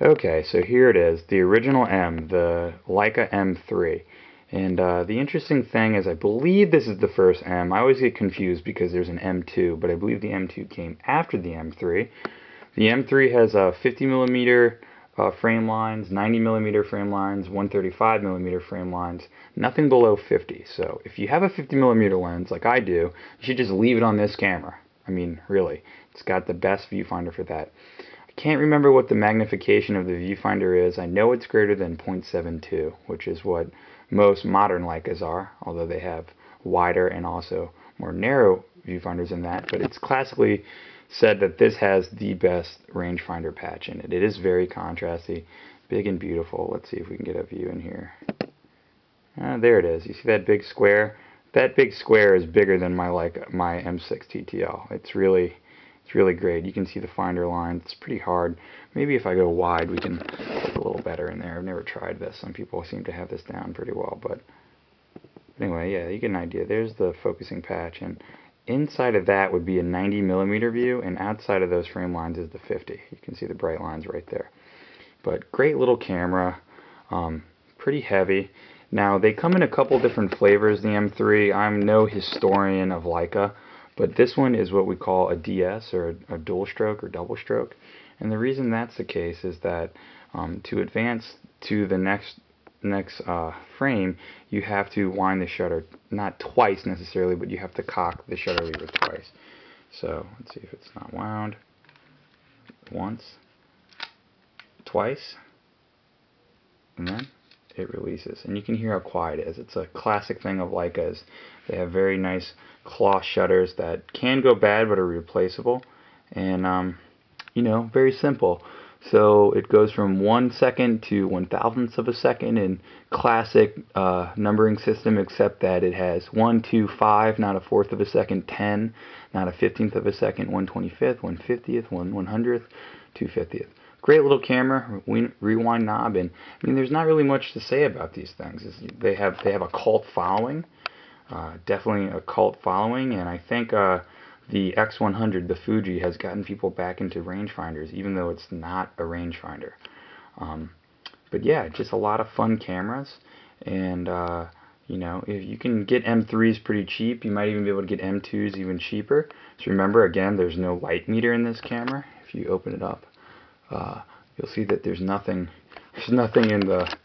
Okay, so here it is, the original M, the Leica M3. And the interesting thing is I believe this is the first M. I always get confused because there's an M2, but I believe the M2 came after the M3. The M3 has 50 millimeter frame lines, 90 millimeter frame lines, 135 millimeter frame lines, nothing below 50. So if you have a 50 millimeter lens like I do, you should just leave it on this camera. I mean, really, it's got the best viewfinder for that. I can't remember what the magnification of the viewfinder is. I know it's greater than 0.72, which is what most modern Leicas are, although they have wider and also more narrow viewfinders than that. But it's classically said that this has the best rangefinder patch in it. It is very contrasty, big and beautiful. Let's see if we can get a view in here. There it is. You see that big square? That big square is bigger than my M6 TTL. It's really great. You can see the finder line. It's pretty hard. Maybe if I go wide, we can look a little better in there. I've never tried this. Some people seem to have this down pretty well, but anyway, yeah, you get an idea. There's the focusing patch, and inside of that would be a 90 millimeter view, and outside of those frame lines is the 50. You can see the bright lines right there. But great little camera, pretty heavy. Now they come in a couple different flavors, the M3. I'm no historian of Leica, but this one is what we call a DS, or a dual stroke or double stroke. And the reason that's the case is that to advance to the next frame, you have to wind the shutter, not twice necessarily, but you have to cock the shutter lever twice. So let's see if it's not wound. Once, twice, and then it releases. And you can hear how quiet it is. It's a classic thing of Leicas. They have very nice cloth shutters that can go bad but are replaceable, and you know, very simple. So it goes from 1 second to 1/1000th of a second in classic numbering system, except that it has 1, 2, 5, not a fourth of a second, 10, not a 15th of a second, 1/25th, 1/50th, 1/100th, 2/50th. Great little camera, rewind knob, and I mean, there's not really much to say about these things. They have a cult following, definitely a cult following, and I think the X100, the Fuji, has gotten people back into rangefinders, even though it's not a rangefinder. But yeah, just a lot of fun cameras, and you know, if you can get M3s pretty cheap, you might even be able to get M2s even cheaper. So remember, again, there's no light meter in this camera. If you open it up, you'll see that there's nothing in the